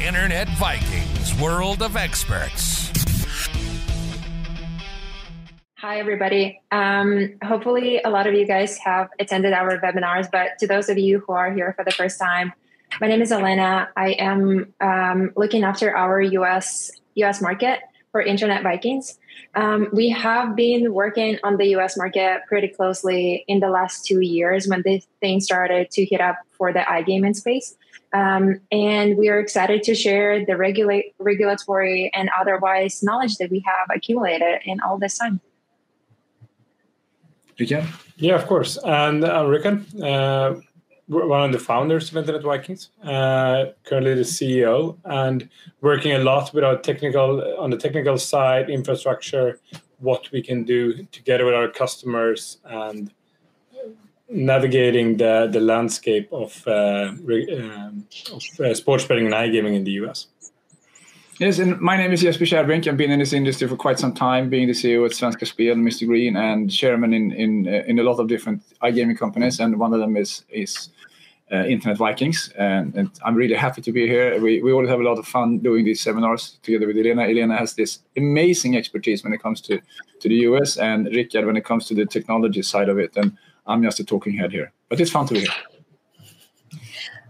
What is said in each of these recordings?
Internet Vikings World of Experts. Hi, everybody. Hopefully a lot of you guys have attended our webinars, but to those of you who are here for the first time, my name is Elena. I am looking after our US market for Internet Vikings. We have been working on the US market pretty closely in the last 2 years when this thing started to heat up for the iGaming space. And we are excited to share the regulatory and otherwise knowledge that we have accumulated in all this time. Rickard? Yeah, of course. And I'm Rickard, one of the founders of Internet Vikings, currently the CEO, and working a lot with on the technical side, infrastructure, what we can do together with our customers, and navigating the landscape of sports betting and iGaming in the US. Yes, and my name is Jesper Kärrbrink. I've been in this industry for quite some time, being the CEO at Svenska Spel, Mr. Green, and chairman in a lot of different iGaming companies, and one of them is Internet Vikings. And I'm really happy to be here. We always have a lot of fun doing these seminars together with Elena. Elena has this amazing expertise when it comes to the US, and Rickard when it comes to the technology side of it. And I'm just a talking head here, but it's fun to be here.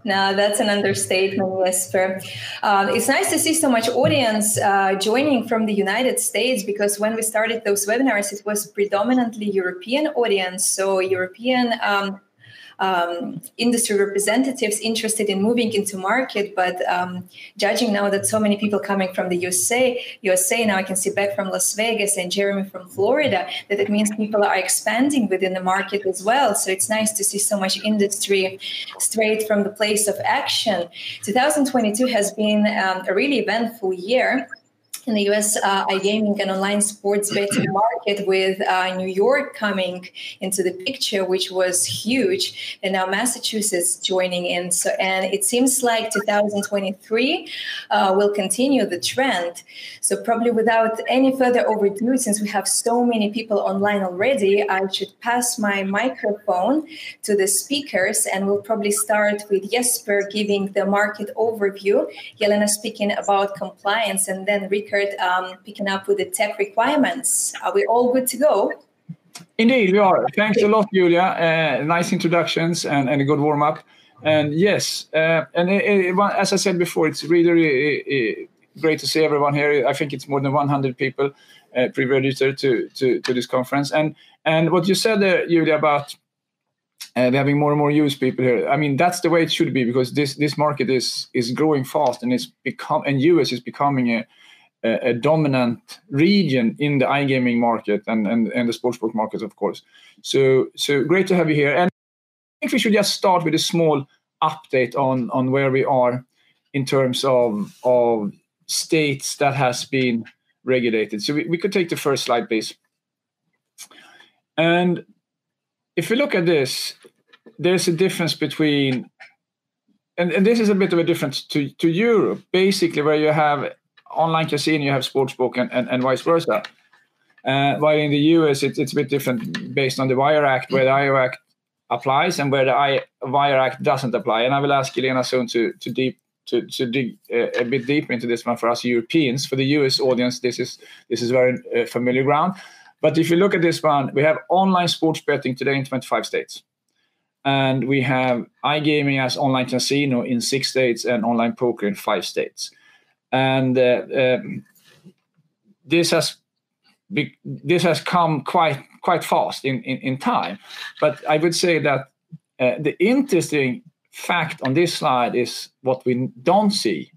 No, that's an understatement, Jesper. It's nice to see so much audience joining from the United States, because when we started those webinars, it was predominantly European audience. So European industry representatives interested in moving into market, but judging now that so many people coming from the USA, now I can see Beck from Las Vegas and Jeremy from Florida, that it means people are expanding within the market as well. So it's nice to see so much industry straight from the place of action. 2022 has been a really eventful year in the US iGaming and online sports betting market, with New York coming into the picture, which was huge, and now Massachusetts joining in. So, and it seems like 2023 will continue the trend. So probably without any further overdue, since we have so many people online already, I should pass my microphone to the speakers, and we'll probably start with Jesper giving the market overview, Elena speaking about compliance, and then Rickard picking up with the tech requirements. Are we all good to go? Indeed, we are. Thanks a lot, Julia. Nice introductions and a good warm-up. And yes, as I said before, it's really great to see everyone here. I think it's more than 100 people pre-registered to this conference. And what you said there, Julia, about having more and more US people here, I mean, that's the way it should be, because this market is growing fast, and US is becoming a dominant region in the iGaming market and the sportsbook market, of course. So great to have you here. And I think we should just start with a small update on where we are in terms of states that has been regulated. So we could take the first slide, please. And if you look at this, there's a difference between, and this is a bit of a difference to Europe, basically, where you have online casino, you have sportsbook, and vice versa. While in the US, it's a bit different based on the Wire Act, where the Wire Act applies and where the Wire Act doesn't apply. And I will ask Elena soon to dig a bit deeper into this one for us Europeans. For the US audience, this is very familiar ground. But if you look at this one, we have online sports betting today in 25 states. And we have iGaming as online casino in 6 states and online poker in 5 states. And this has come quite fast in time. But I would say that the interesting fact on this slide is what we don't see.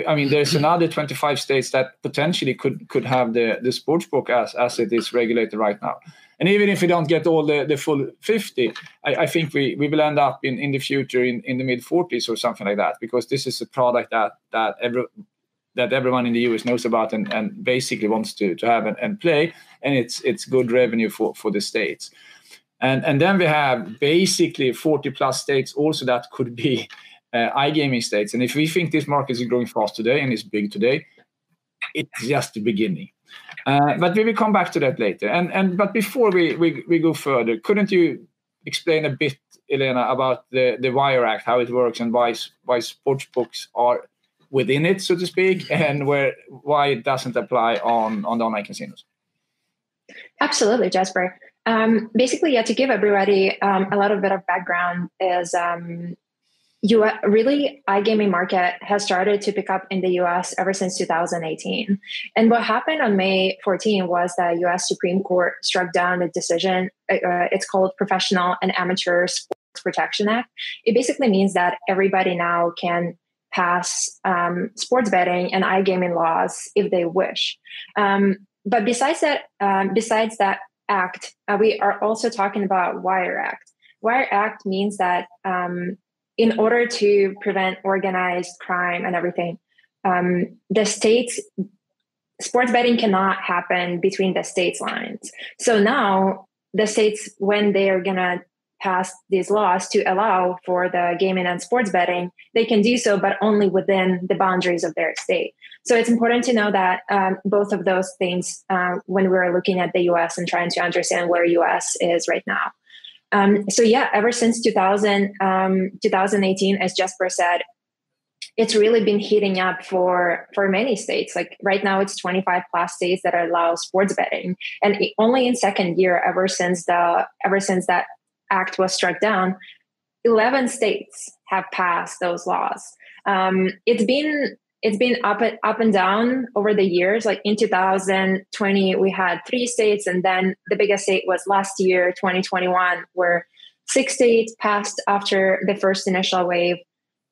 I mean, there's another 25 states that potentially could have the sportsbook as it is regulated right now. And even if we don't get all the full 50, I think we will end up in the future in the mid-40s or something like that, because this is a product that everyone in the US knows about and basically wants to have and play, and it's good revenue for the states. And then we have basically 40 plus states also that could be iGaming states. And if we think this market is growing fast today and is big today, it's just the beginning. But we will come back to that later. But before we go further, couldn't you explain a bit, Elena, about the Wire Act, how it works, and why sportsbooks are within it, so to speak, and why it doesn't apply on the online casinos? Absolutely, Jesper. Basically, to give everybody a little bit of background is really iGaming market has started to pick up in the US ever since 2018. And what happened on May 14 was the US Supreme Court struck down a decision. It's called Professional and Amateur Sports Protection Act. It basically means that everybody now can pass sports betting and iGaming laws if they wish. But besides that act, we are also talking about Wire Act. Wire Act means that in order to prevent organized crime and everything, the states, sports betting cannot happen between the states' lines. So now the states, when they are going to pass these laws to allow for the gaming and sports betting, they can do so, but only within the boundaries of their state. So it's important to know that both of those things when we're looking at the US and trying to understand where US is right now. Ever since 2018, as Jesper said, it's really been heating up for many states. Like right now, it's 25 plus states that allow sports betting, and only in second year, ever since that act was struck down, 11 states have passed those laws. It's been up and down over the years. Like in 2020, we had 3 states, and then the biggest state was last year, 2021, where 6 states passed after the first initial wave.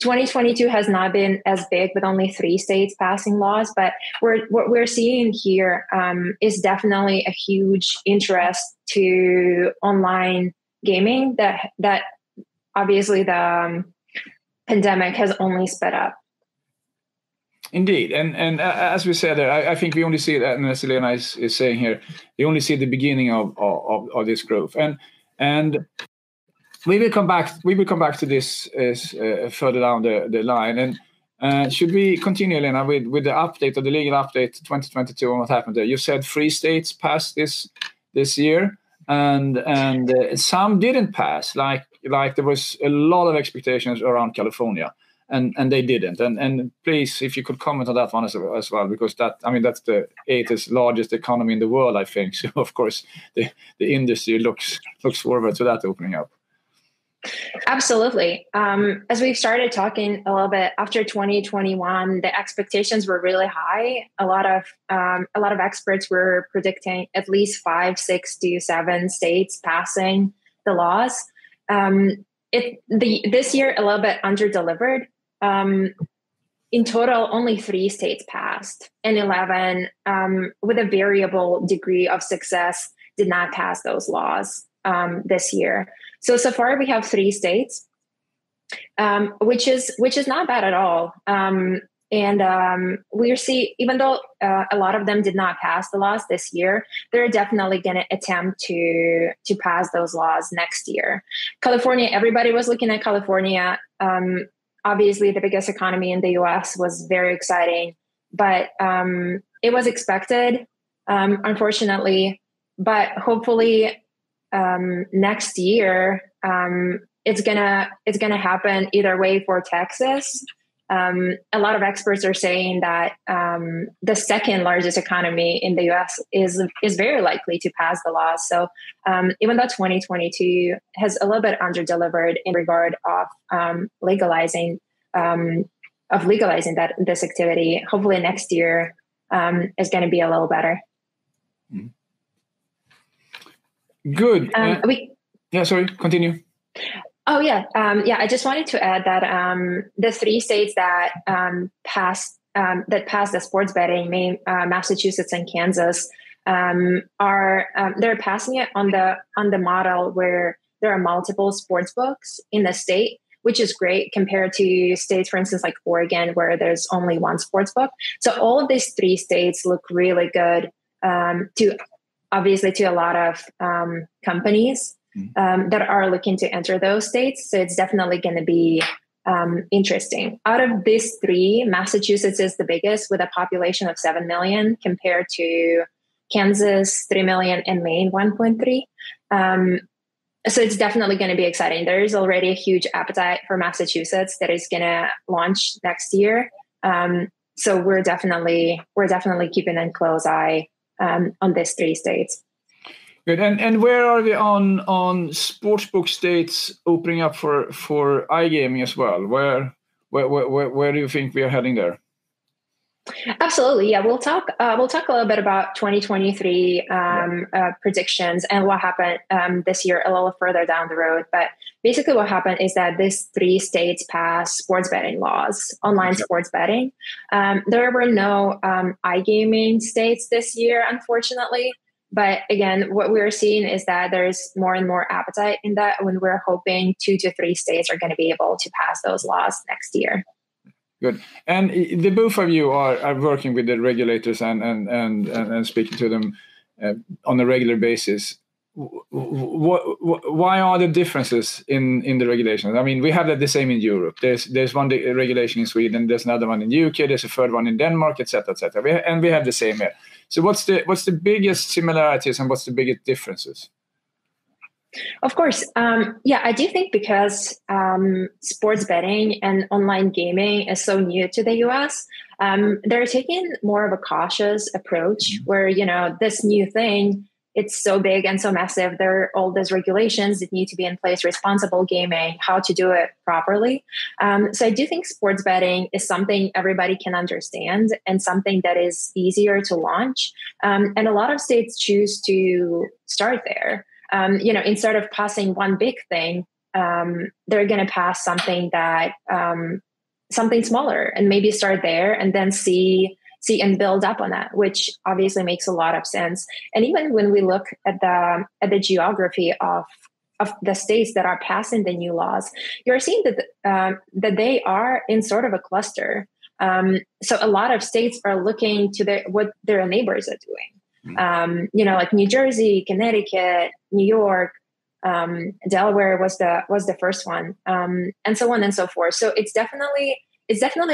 2022 has not been as big, with only 3 states passing laws. But what we're seeing here is definitely a huge interest to online gaming that obviously the pandemic has only sped up. Indeed, and as we said, I think we only see that, and as Elena is saying here, we only see the beginning of this growth, and we will come back to this further down the line. And should we continue, Elena, with the update of the legal update 2022 on what happened there? You said 3 states passed this year, and some didn't pass. Like there was a lot of expectations around California. And they didn't. And please, if you could comment on that one as well, because that's the 8th largest economy in the world, I think. So of course, the industry looks forward to that opening up. Absolutely. As we've started talking a little bit after 2021, the expectations were really high. A lot of experts were predicting at least 5, 6 to 7 states passing the laws. This year a little bit underdelivered. In total, only 3 states passed, and 11 with a variable degree of success did not pass those laws this year. So far we have 3 states, which is not bad at all. We see, even though a lot of them did not pass the laws this year, they're definitely going to attempt to pass those laws next year. California, everybody was looking at California. Obviously, the biggest economy in the US was very exciting, but it was expected, unfortunately. But hopefully, next year, it's gonna happen either way for Texas. A lot of experts are saying that the second largest economy in the US is very likely to pass the law. So even though 2022 has a little bit underdelivered in regard of legalizing this activity, hopefully next year is going to be a little better. Good. Sorry, continue. Oh yeah, I just wanted to add that the 3 states that passed the sports betting, Massachusetts and Kansas, they're passing it on the model where there are multiple sports books in the state, which is great compared to states, for instance, like Oregon, where there's only 1 sports book. So all of these 3 states look really good to a lot of companies that are looking to enter those states. So it's definitely going to be interesting. Out of these 3, Massachusetts is the biggest with a population of 7 million compared to Kansas, 3 million, and Maine, 1.3. So it's definitely going to be exciting. There is already a huge appetite for Massachusetts that is going to launch next year. So we're definitely keeping a close eye on these 3 states. Good. And where are we on sportsbook states opening up for iGaming as well? Where do you think we are heading there? Absolutely, yeah. We'll talk a little bit about 2023 predictions and what happened this year a little further down the road. But basically, what happened is that these 3 states passed sports betting laws, online sports betting. There were no iGaming states this year, unfortunately. But again, what we're seeing is that there's more and more appetite in that, when we're hoping 2 to 3 states are going to be able to pass those laws next year. Good. And the both of you are working with the regulators and speaking to them on a regular basis. Why are the differences in the regulations? I mean, we have the same in Europe. There's one regulation in Sweden, there's another one in the UK, there's a third one in Denmark, etc., etc. And we have the same here. So what's the biggest similarities and what's the biggest differences? Of course. I do think because sports betting and online gaming is so new to the US, they're taking more of a cautious approach where, this new thing, it's so big and so massive. There are all these regulations that need to be in place, responsible gaming, how to do it properly. So I do think sports betting is something everybody can understand and something that is easier to launch. And a lot of states choose to start there. Instead of passing one big thing, they're going to pass something that something smaller and maybe start there and then see and build up on that, which obviously makes a lot of sense. And even when we look at the geography of the states that are passing the new laws, you're seeing that they are in sort of a cluster. So a lot of states are looking to what their neighbors are doing. Like New Jersey, Connecticut, New York, Delaware was the first one, and so on and so forth. So it's definitely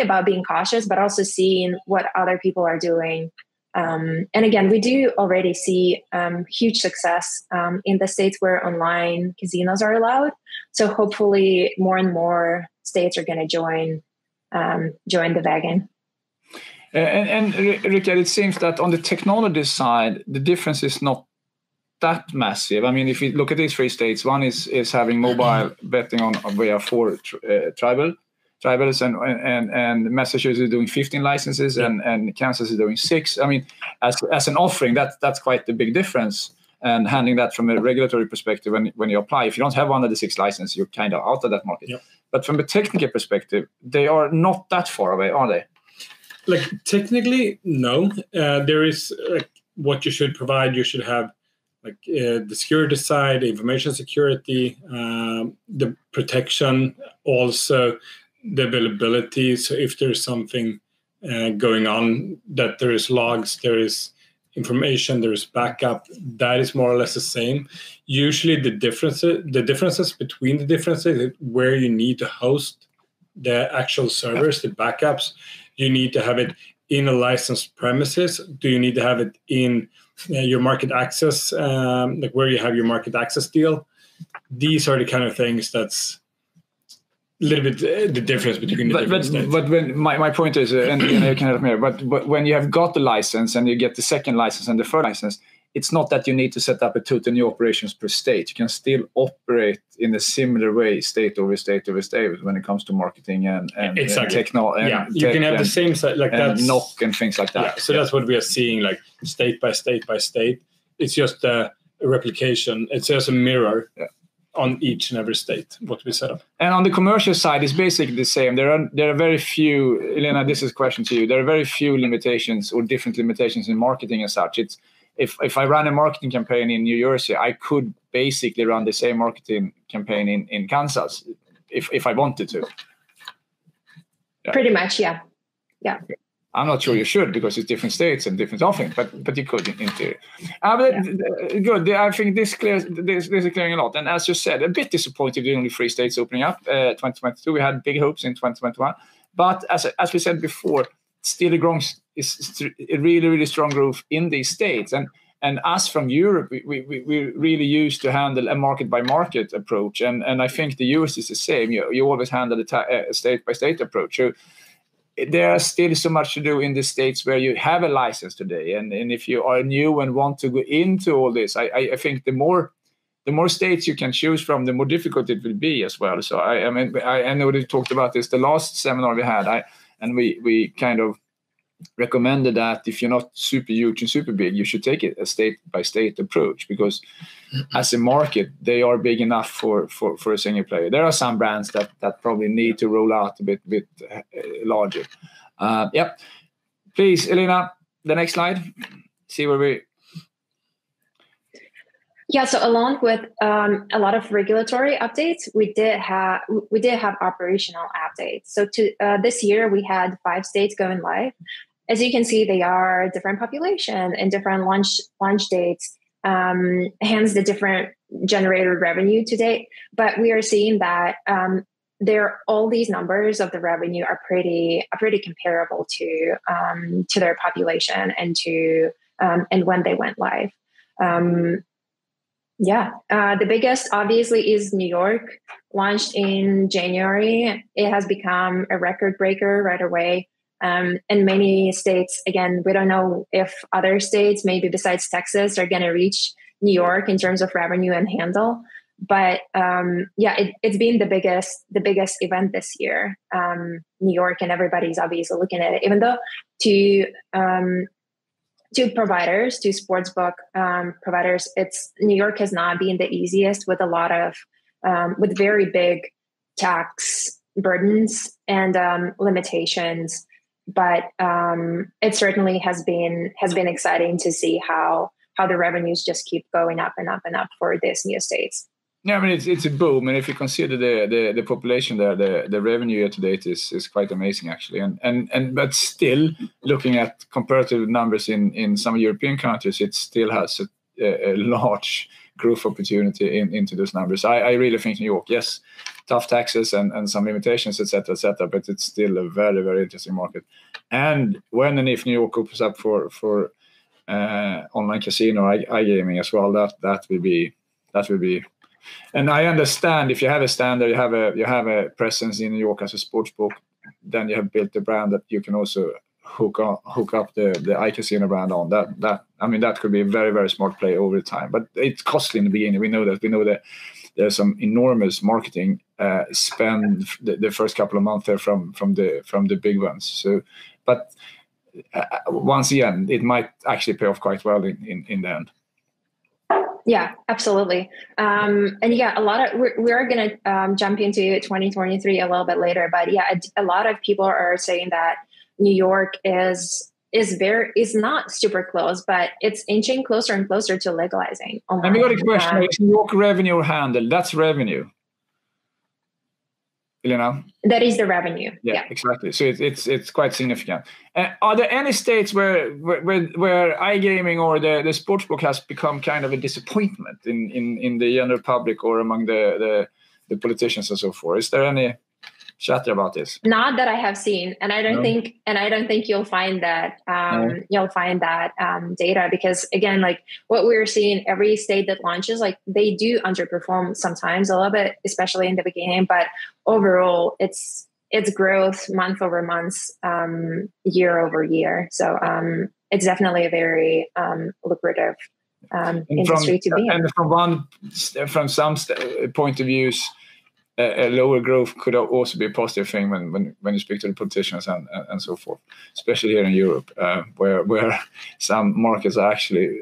about being cautious, but also seeing what other people are doing. And again, we do already see huge success in the states where online casinos are allowed. So hopefully more and more states are going to join the wagon. And Rickard, it seems that on the technology side, the difference is not that massive. I mean, if you look at these 3 states, one is having mobile betting on via 4 tribals, and Massachusetts is doing 15 licenses, and Kansas is doing 6. I mean, as an offering, that's quite a big difference. And handling that from a regulatory perspective, when you apply, if you don't have one of the 6 licenses, you're kind of out of that market. Yep. But from a technical perspective, they are not that far away, are they? Like technically, no. There is what you should provide. You should have the security side, information security, the protection, also the availability. So if there's something going on, that there is logs, there is information, there is backup, that is more or less the same. Usually the differences between the differences, where you need to host the actual servers, the backups, you need to have it in a licensed premises. Do you need to have it in your market access, where you have your market access deal? These are the kind of things that's a little bit the difference between the different states. But when my point is, and you can help me here, but when you have got the license and you get the second license and the third license, it's not that you need to set up a total new operations per state. You can still operate in a similar way, state over state over state, when it comes to marketing and exactly. techno. And you can have the same and knock and things like that. Yeah, so that's what we are seeing, state by state by state. It's just a replication. It's just a mirror on each and every state, what we set up. And on the commercial side, it's basically the same. There are very few, Elena, this is a question to you. There are very few limitations or different limitations in marketing and such. It's if I run a marketing campaign in New Jersey, I could basically run the same marketing campaign in Kansas if I wanted to. Yeah. Pretty much, yeah. Yeah. I'm not sure you should, because it's different states and different offerings, but you could in theory. Good. I think this is clearing a lot. And as you said, a bit disappointed with only 3 states opening up. 2022, we had big hopes in 2021. But as we said before, still is a really, really strong growth in these states. And us from Europe, we really used to handle a market-by-market approach. And I think the US is the same. You always handle a state-by-state approach. So there are still so much to do in the states where you have a license today. And if you are new and want to go into all this, I think the more states you can choose from, the more difficult it will be as well. So I mean, I know we talked about this the last seminar we had, and we kind of recommended that if you're not super huge and super big, you should take it a state-by-state approach, because as a market, they are big enough for a single player. There are some brands that probably need to roll out a bit larger. Yep. Please, Elena, the next slide. See where we... Yeah, so along with a lot of regulatory updates, we did have operational updates. So this year, we had 5 states going live. As you can see, they are different population and different launch dates, hence the different generated revenue to date. But we are seeing that all these numbers of the revenue are pretty comparable to their population and to and when they went live. The biggest obviously is New York, launched in January. It has become a record breaker right away. And many states, again, we don't know if other states, maybe besides Texas, are going to reach New York in terms of revenue and handle. But it's been the biggest event this year, New York, and everybody's obviously looking at it. Even though to sportsbook providers, New York has not been the easiest with a lot of with very big tax burdens and limitations. But it certainly has been exciting to see how the revenues just keep going up and up and up for these new states. Yeah, I mean it's a boom, and if you consider the population there, the revenue year to date is quite amazing actually, and but still looking at comparative numbers in some European countries, it still has a large growth opportunity into those numbers. I really think New York, yes, tough taxes and some limitations, etc., but it's still a very, very interesting market. And when and if New York opens up for online casino, iGaming as well, that will be. And I understand if you have a standard, you have a presence in New York as a sportsbook, then you have built a brand that you can also hook up the iCasino brand on. That could be a very, very smart play over time, but it's costly in the beginning. We know that there's some enormous marketing spend the first couple of months there from the big ones. So, but once again, it might actually pay off quite well in the end. Yeah, absolutely. And yeah, we are going to jump into 2023 a little bit later, but yeah, a lot of people are saying that New York is not super close, but it's inching closer and closer to legalizing. And we got a question: is New York revenue or handle? That's revenue, Elena. That is the revenue. Yeah, exactly. So it's quite significant. Are there any states where iGaming or the sportsbook has become kind of a disappointment in the general public or among the politicians and so forth? Is there any chatter about this? Not that I have seen, and I don't think you'll find that data, because again, like what we're seeing, every state that launches, like they do underperform sometimes a little bit, especially in the beginning, but overall it's growth month over month, year over year. So it's definitely a very lucrative industry to be in. And from some point of views, a lower growth could also be a positive thing when you speak to the politicians and so forth, especially here in Europe, where some markets are actually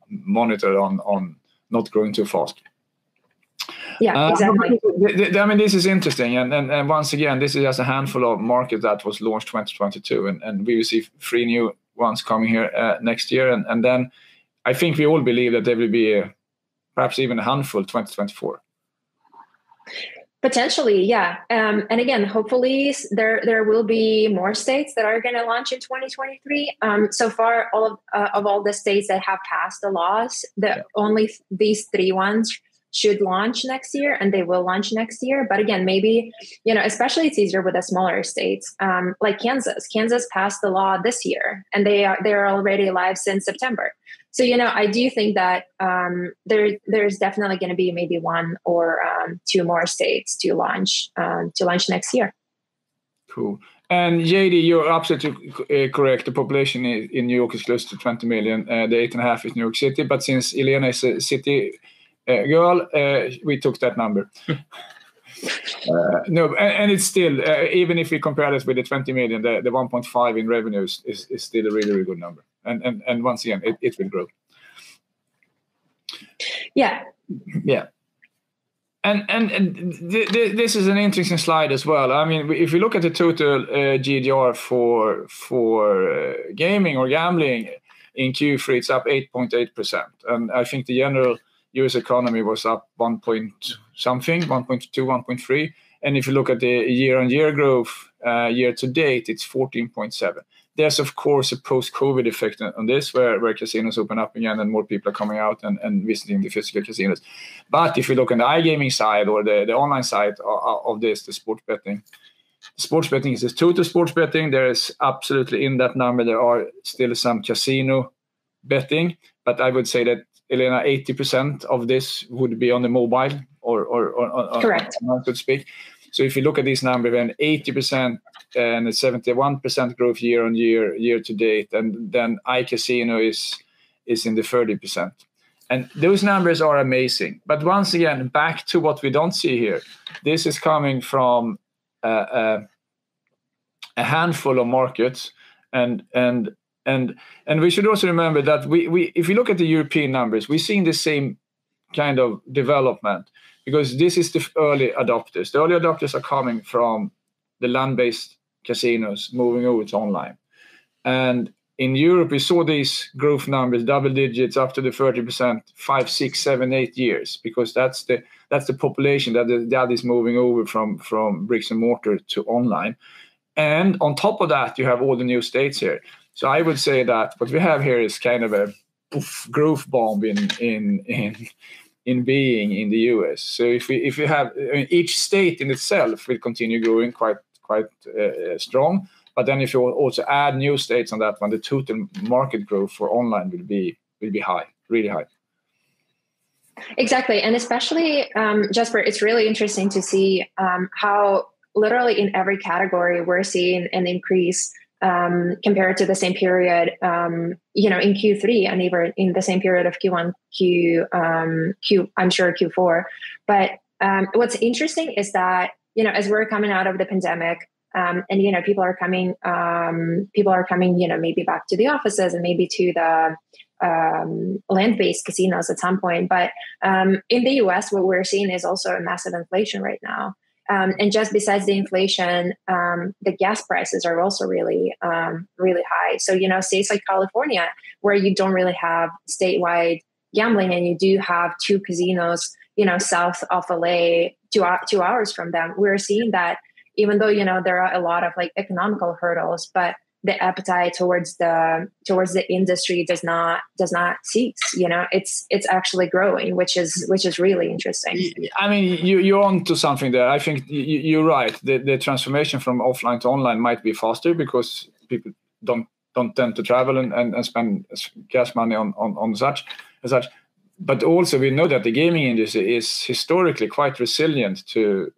monitored on not growing too fast. Yeah, exactly. I mean, this is interesting, and once again, this is just a handful of markets that was launched 2022, and we will see 3 new ones coming here next year, and then I think we all believe that there will be perhaps even a handful 2024. Potentially, yeah. And again, hopefully there will be more states that are going to launch in 2023. So far, all of the states that have passed the laws, only these 3 ones should launch next year, and they will launch next year. But again, maybe, especially it's easier with the smaller states, like Kansas. Kansas passed the law this year, and they're already live since September. So, I do think that there's definitely going to be maybe 1 or 2 more states to launch next year. Cool. And JD, you're absolutely correct. The population in New York is close to 20 million. The 8.5 is New York City. But since Elena is a city girl, we took that number. No, and it's still, even if we compare this with the 20 million, the 1.5 in revenues is still a really, really good number. And once again, it will grow. Yeah. Yeah. And this is an interesting slide as well. I mean, if you look at the total GDR for gaming or gambling in Q3, it's up 8.8%. And I think the general US economy was up 1.2, 1.3. And if you look at the year-on-year growth, year to date, it's 14.7. There's, of course, a post-COVID effect on this, where casinos open up again and more people are coming out and visiting the physical casinos. But if you look on the iGaming side or the online side of this, the sports betting is the total sports betting. There is absolutely in that number, there are still some casino betting. But I would say that, Elena, 80% of this would be on the mobile or correct, so to speak. So if you look at this number, then 80% and 71% growth year on year, year to date, and then iCasino is in the 30%. And those numbers are amazing. But once again, back to what we don't see here. This is coming from a handful of markets, and we should also remember that we if you look at the European numbers, we're seeing the same kind of development, because this is the early adopters. The early adopters are coming from the land-based casinos moving over to online. And in Europe, we saw these growth numbers, double digits, up to the 30%, 5, 6, 7, 8 years, because that's the population that is moving over from bricks and mortar to online. And on top of that, you have all the new states here. So I would say that what we have here is kind of a growth bomb in being in the US. So if we have, I mean, each state in itself will continue growing quite strong. But then if you also add new states on that one, the total market growth for online will be high, really high. Exactly. And especially, Jesper, it's really interesting to see how literally in every category we're seeing an increase compared to the same period, in Q3 and even in the same period of Q1, I'm sure Q4. But what's interesting is that, as we're coming out of the pandemic, and people are coming, maybe back to the offices and maybe to the land-based casinos at some point. But in the US, what we're seeing is also a massive inflation right now. And just besides the inflation, the gas prices are also really, really high. So, states like California, where you don't really have statewide gambling, and you do have 2 casinos, south of LA, 2 hours from them, we're seeing that even though, there are a lot of economical hurdles, but the appetite towards the industry does not cease. It's actually growing, which is really interesting. I mean, you're on to something there. I think you're right. The transformation from offline to online might be faster because people don't tend to travel and spend gas money on such. But also we know that the gaming industry is historically quite resilient to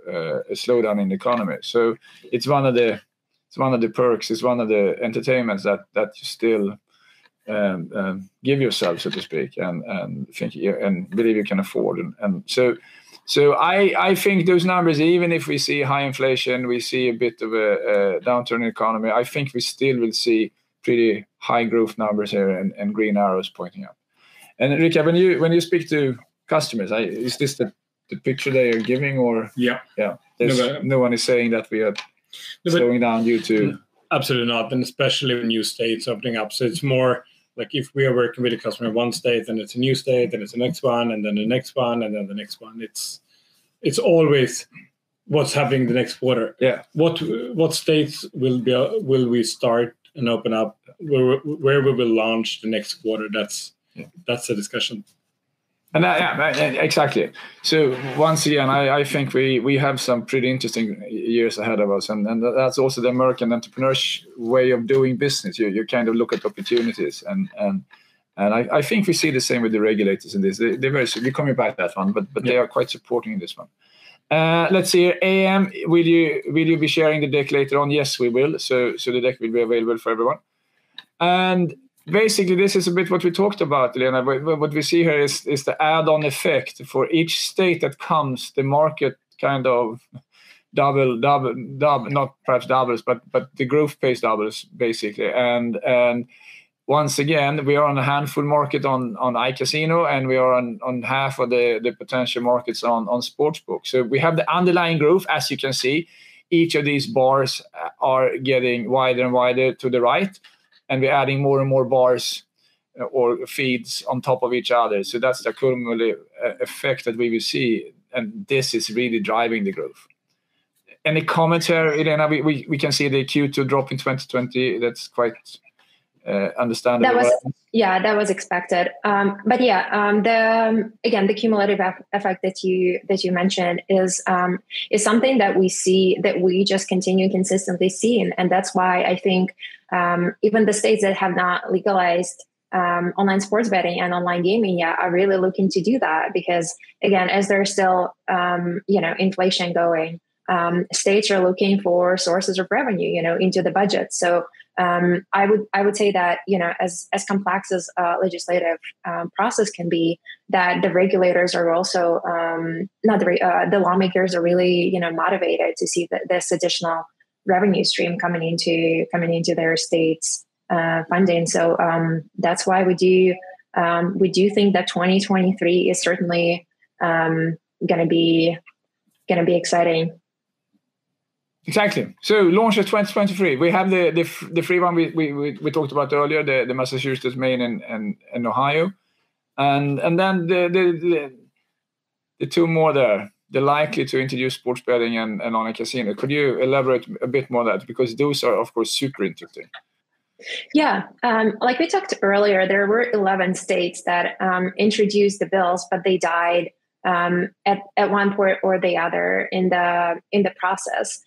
a slowdown in the economy. So it's one of the perks, it's one of the entertainments that you still give yourself, so to speak, and think and believe you can afford. And so I think those numbers, even if we see high inflation, we see a bit of a downturn in the economy, I think we still will see pretty high growth numbers here and green arrows pointing up. And Rika, when you speak to customers, is this the picture they are giving, or yeah? No one is saying that we are slowing down due to... Absolutely not, and especially when new states opening up. So it's more like if we are working with a customer in one state, then it's a new state, then it's the next one, and then the next one, and then the next one. It's always what's happening the next quarter. Yeah. What states will we start and open up? Where we will launch the next quarter? That's a discussion. And exactly. So once again, I think we have some pretty interesting years ahead of us, and that's also the American entrepreneur's way of doing business. You kind of look at opportunities, and I think we see the same with the regulators in this. We're coming back to that one, but they are quite supporting this one. Let's see here. AM, will you be sharing the deck later on? Yes, we will. So the deck will be available for everyone. And basically, this is a bit what we talked about, Elena. What we see here is the add-on effect for each state that comes. The market kind of double, not perhaps doubles, but the growth pace doubles basically. And once again, we are on a handful market on iCasino, and we are on half of the potential markets on sportsbook. So we have the underlying growth, as you can see. Each of these bars are getting wider and wider to the right, and we're adding more and more bars or feeds on top of each other. So that's the cumulative effect that we will see, and this is really driving the growth. Any comments here, Elena? We can see the Q2 drop in 2020. That's quite understandable. That was expected. But the cumulative effect that you mentioned is something that we see, that we just continue consistently seeing, and that's why I think even the states that have not legalized online sports betting and online gaming yet are really looking to do that, because again, as there's still inflation going, states are looking for sources of revenue into the budget. So I would say that as complex as legislative process can be, that the regulators are also the lawmakers are really motivated to see this additional revenue stream coming into their states funding. So that's why we do think that 2023 is certainly going to be exciting. Exactly. So launch of 2023. We have the free one we talked about earlier, the Massachusetts, Maine, and Ohio, and then the two more there. They're likely to introduce sports betting and online casino. Could you elaborate a bit more on that, because those are of course super interesting? Yeah, like we talked earlier, there were 11 states that introduced the bills, but they died at one point or the other in the process.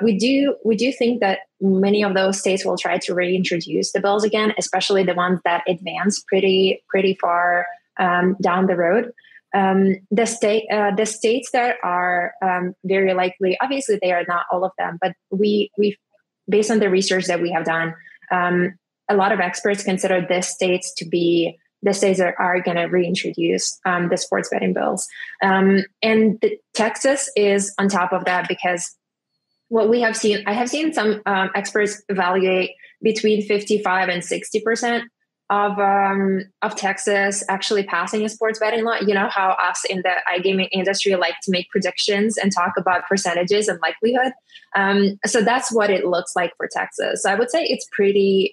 We do think that many of those states will try to reintroduce the bills again, especially the ones that advance pretty far down the road. The states that are very likely, obviously they are not all of them, but we based on the research that we have done, a lot of experts consider these states to be the states that are going to reintroduce the sports betting bills. And Texas is on top of that, because what we have seen, I have seen some experts evaluate between 55 and 60% of Texas actually passing a sports betting law. You know how us in the iGaming industry like to make predictions and talk about percentages and likelihood. So that's what it looks like for Texas. So I would say it's pretty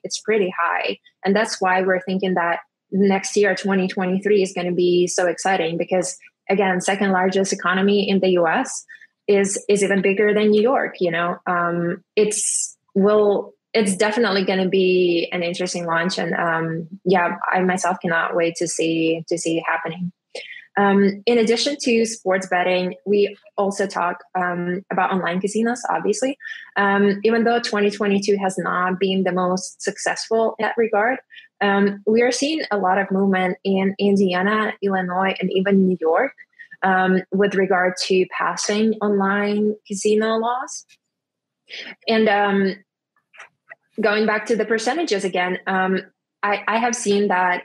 high. And that's why we're thinking that next year, 2023, is going to be so exciting, because again, second largest economy in the US is even bigger than New York. It's definitely going to be an interesting launch, and I myself cannot wait to see it happening. In addition to sports betting, we also talk about online casinos, obviously. Even though 2022 has not been the most successful in that regard, we are seeing a lot of movement in Indiana, Illinois, and even New York with regard to passing online casino laws. And going back to the percentages again, I have seen that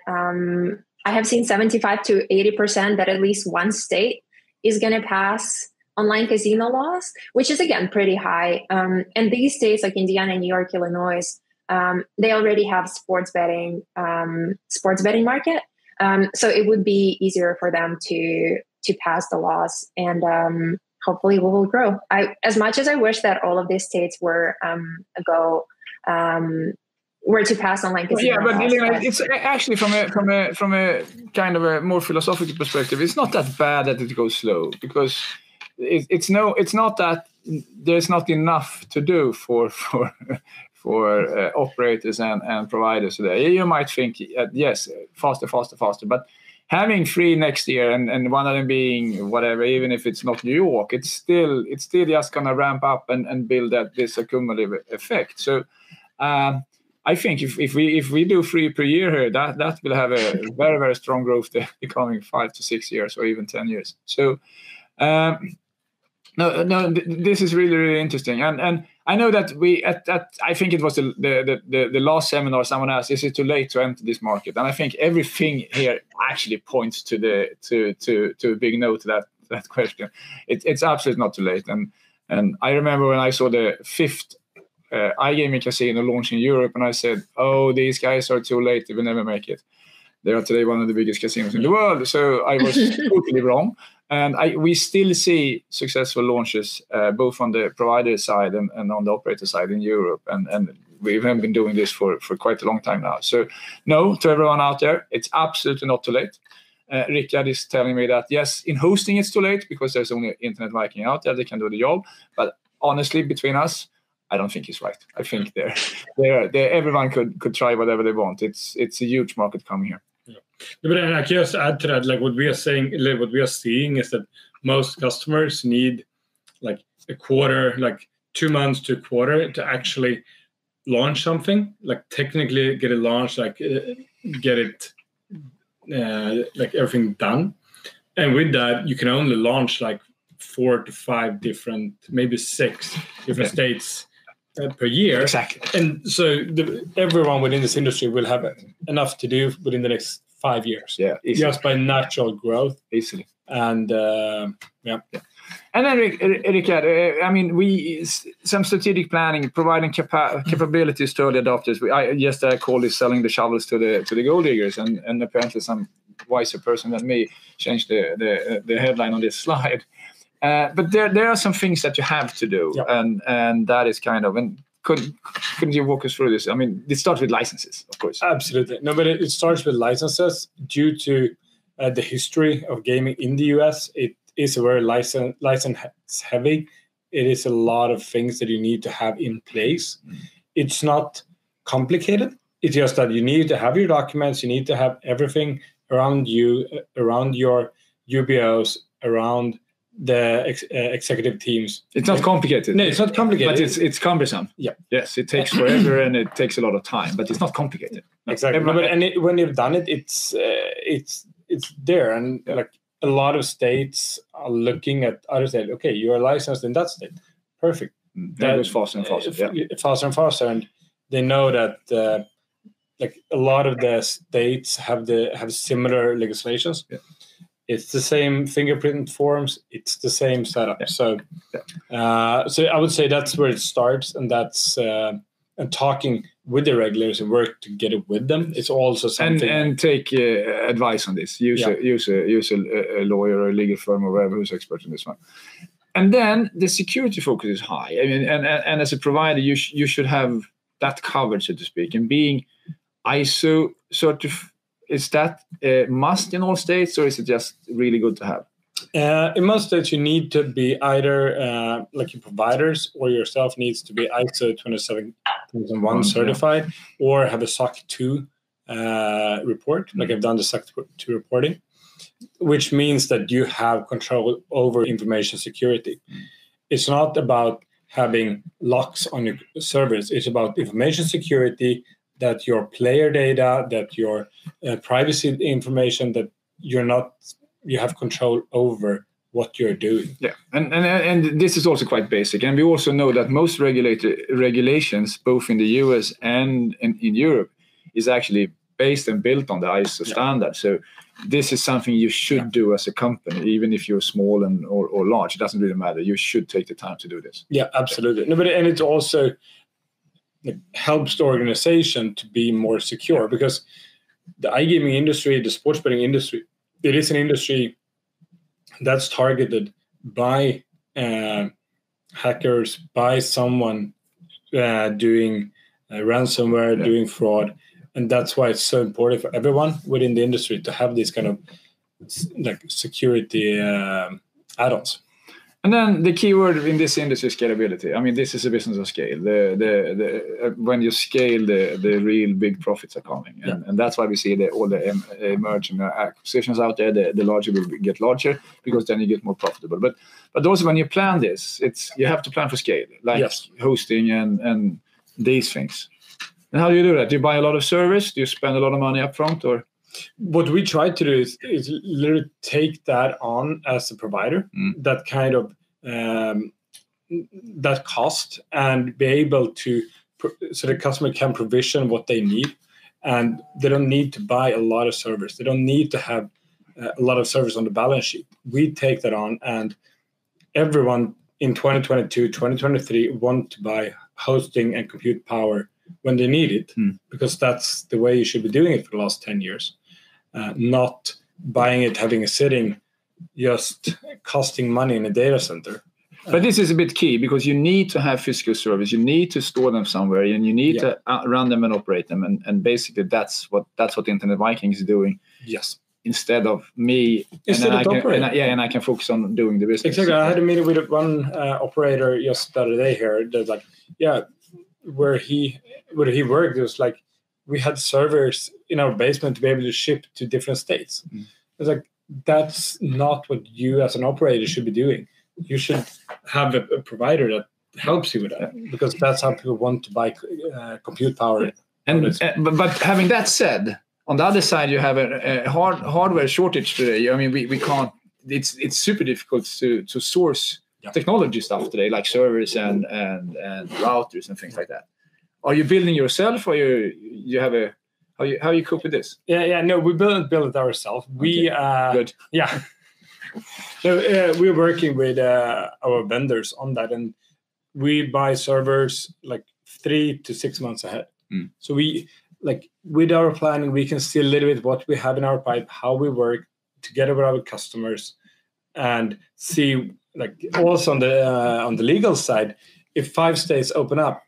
I have seen 75 to 80% that at least one state is going to pass online casino laws, which is again pretty high. And these states like Indiana, New York, Illinois, they already have sports betting market. So it would be easier for them to pass the laws, and hopefully we will grow. As much as I wish that all of these states were to pass online casino laws. Yeah, but it's actually from a kind of a more philosophical perspective, it's not that bad that it goes slow, because it's not that there's not enough to do for operators and providers today. You might think, yes, faster, but having three next year and one of them being whatever, even if it's not New York, it's still just going to ramp up and build this cumulative effect. So I think if we do 3 per year here, that will have a very, very strong growth the coming 5 to 6 years or even 10 years. So No. This is really, really interesting, and I know that we at I think it was the last seminar. Someone asked, "Is it too late to enter this market?" And I think everything here actually points to a big no to that question. It's absolutely not too late, and I remember when I saw the 5th iGaming casino launch in Europe, and I said, "Oh, these guys are too late; they will never make it." They are today one of the biggest casinos in the world, so I was totally wrong. And we still see successful launches both on the provider side and on the operator side in Europe, and we have been doing this for quite a long time now. So no, to everyone out there, it's absolutely not too late. Rickard is telling me that yes, in hosting it's too late because there's only Internet Viking out there that can do the job. But honestly, between us, I don't think he's right. I think everyone could try whatever they want. It's a huge market coming here. But then I can just add to that, like what we are saying, like what we are seeing is that most customers need like a quarter, like 2 months to a quarter to actually launch something, like technically get it launched, like get it like everything done. And with that, you can only launch like 4 to 5 different, maybe 6 different states per year. Exactly. And so everyone within this industry will have enough to do within the next 5 years. Yeah, easily. Just by natural growth. Easily. And And then, Rickard, I mean, some strategic planning, providing capabilities to early adopters. I call this selling the shovels to the gold diggers, and apparently some wiser person than me changed the headline on this slide. But there are some things that you have to do, and that is kind of. And couldn't you walk us through this? I mean, it starts with licenses, of course. Absolutely. No, but it starts with licenses due to the history of gaming in the US. It is very license heavy. It is a lot of things that you need to have in place. It's not complicated. It's just that you need to have your documents. You need to have everything around you, around your UBOs, around the executive teams. It's not complicated. No, it's not complicated. But it's cumbersome. Yeah. Yes, it takes forever and it takes a lot of time, but it's not complicated. Exactly. When you've done it, it's there, and like a lot of states are looking at other states. Okay, you are licensed in that state. Perfect. That goes faster and faster. Faster and faster, and they know that like a lot of the states have similar legislations. Yeah. It's the same fingerprint forms. It's the same setup. Yeah. So I would say that's where it starts, and that's and talking with the regulators and work to get it with them. It's also something. And take advice on this. Use a lawyer or a legal firm or whoever who's expert in this one. And then the security focus is high. I mean, and as a provider, you should have that covered, so to speak, and being ISO certified. Is that a must in all states, or is it just really good to have? In most states, you need to be either like your providers or yourself needs to be ISO 27001 certified, or have a SOC 2 report. Like I've done the SOC 2 reporting, which means that you have control over information security. It's not about having locks on your servers. It's about information security, that your player data, that your privacy information, that you have control over what you're doing. Yeah, and this is also quite basic. And we also know that most regulations, both in the US and in Europe, is actually based and built on the ISO standard. So this is something you should do as a company, even if you're small or large. It doesn't really matter. You should take the time to do this. Yeah, absolutely. No, and it's also it helps the organization to be more secure, because the iGaming industry, the sports betting industry, it is an industry that's targeted by hackers, by someone doing ransomware, doing fraud. And that's why it's so important for everyone within the industry to have these kind of like security add-ons. And then the key word in this industry is scalability. I mean, this is a business of scale. When you scale, the real big profits are coming. And that's why we see all the emerging acquisitions out there. The larger will get larger, because then you get more profitable. But also when you plan this, you have to plan for scale, like hosting and these things. And how do you do that? Do you buy a lot of service? Do you spend a lot of money up front, or? What we try to do is literally take that on as a provider, that kind of that cost and be able to, so the customer can provision what they need, and they don't need to buy a lot of servers. They don't need to have a lot of servers on the balance sheet. We take that on, and everyone in 2022, 2023 want to buy hosting and compute power when they need it, because that's the way you should be doing it for the last 10 years. Not buying it, having it sitting, just costing money in a data center. But this is a bit key, because you need to have physical servers. You need to store them somewhere, and you need to run them and operate them. And basically, that's what Internet Vikings is doing. Yes. Instead of me, and I can focus on doing the business. Exactly. I had a meeting with one operator just the other day here. That's like, where he worked, it was like we had servers in our basement to be able to ship to different states. It's like, that's not what you as an operator should be doing. You should have a provider that helps you with that, because that's how people want to buy compute power. But having that said, on the other side, you have a hardware shortage today. I mean, we can't. It's super difficult to source technology stuff today, like servers and routers and things like that. Are you building yourself, or you have a how you cope with this? No, we build it ourselves. Good. Yeah. So we're working with our vendors on that, and we buy servers like 3 to 6 months ahead. So we, like, with our planning, we can see a little bit what we have in our pipe, how we work together with our customers, and see, like, also on the legal side, if 5 states open up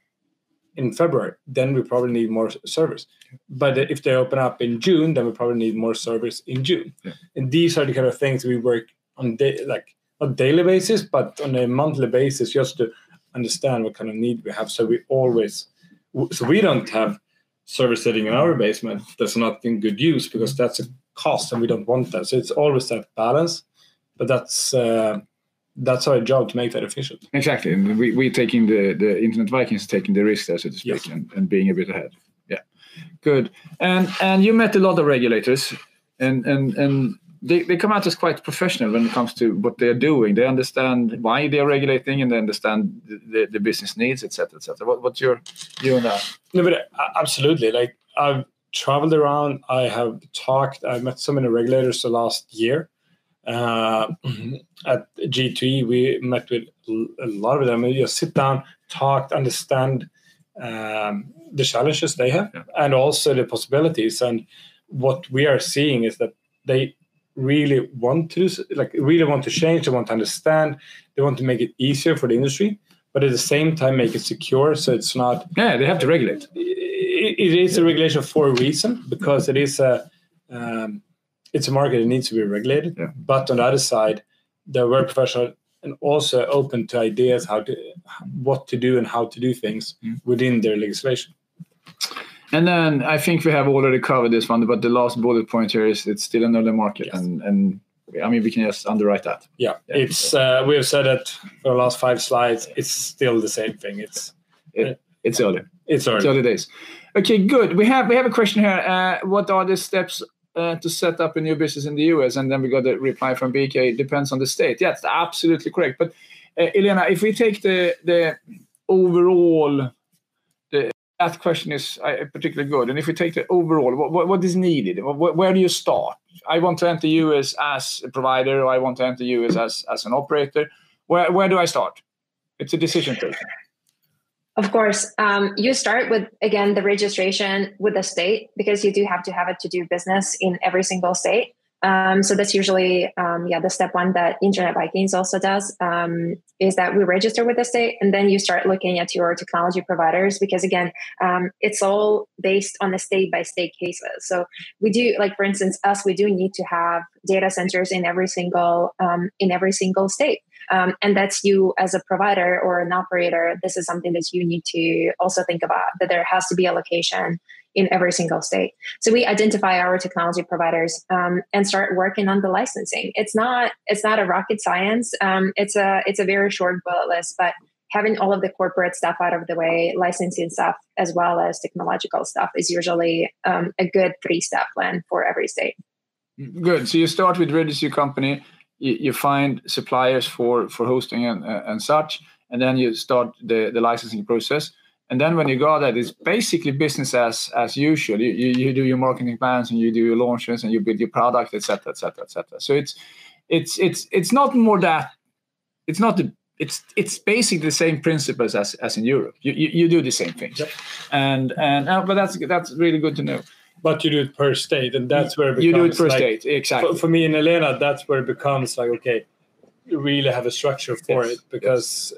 in February, then we probably need more servers. But if they open up in June, then we probably need more servers in June. And these are the kind of things we work on, like, not daily basis, but on a monthly basis, just to understand what kind of need we have. So we don't have servers sitting in our basement that's not in good use, because that's a cost and we don't want that. So it's always that balance, but that's our job to make that efficient. Exactly. And we taking the Internet Vikings taking the risk there, so to speak, and being a bit ahead. Yeah, good. And you met a lot of regulators, and they come out as quite professional when it comes to what they're doing. They understand why they're regulating, and they understand the business needs, etc., etc. What's your view on that? No, but absolutely. Like, I've traveled around. I've met so many regulators the last year. At G2E, we met with a lot of them. We just sit down, talk, understand the challenges they have, and also the possibilities. And what we are seeing is that they really want to change. They want to understand. They want to make it easier for the industry, but at the same time make it secure. So it's not. Yeah, they have to regulate. It is a regulation for a reason, because it is it's a market that needs to be regulated. But on the other side, they're very professional and also open to ideas what to do and how to do things within their legislation. And then I think we have already covered this one, but the last bullet point here is it's still an early market, and I mean, we can just underwrite that. It's we have said it for the last 5 slides. It's still the same thing. It's early. It's early days. Okay, good. We have a question here. What are the steps to set up a new business in the US? And then we got a reply from BK. Depends on the state. Yeah, that's absolutely correct. But Elena, if we take the overall, that question is particularly good. And if we take the overall, what is needed? Where do you start? I want to enter US as a provider, or I want to enter US as an operator. Where do I start? It's a decision taking. Of course, you start with, again, the registration with the state, because you do have to have it to do business in every single state. So that's usually, the step one that Internet Vikings also does, is that we register with the state, and then you start looking at your technology providers, because again, it's all based on the state-by-state cases. So we do, like, for instance, we do need to have data centers in every single state. And that's you as a provider or an operator. This is something that you need to also think about, that there has to be a location in every single state. So we identify our technology providers and start working on the licensing. It's not a rocket science. It's a very short bullet list, but having all of the corporate stuff out of the way, licensing stuff, as well as technological stuff, is usually a good 3-step plan for every state. Good. So you start with register your company. you find suppliers for hosting and such, and then you start the licensing process. And then when you got that, it's basically business as usual. You do your marketing plans and you do your launches and you build your product, etc., etc., etc. So it's not more that it's basically the same principles as in Europe. You do the same things, but that's really good to know. But you do it per state, and that's where it becomes, you do it per like, state, exactly. For me and Elena, that's where it becomes like, okay, you really have a structure for it, because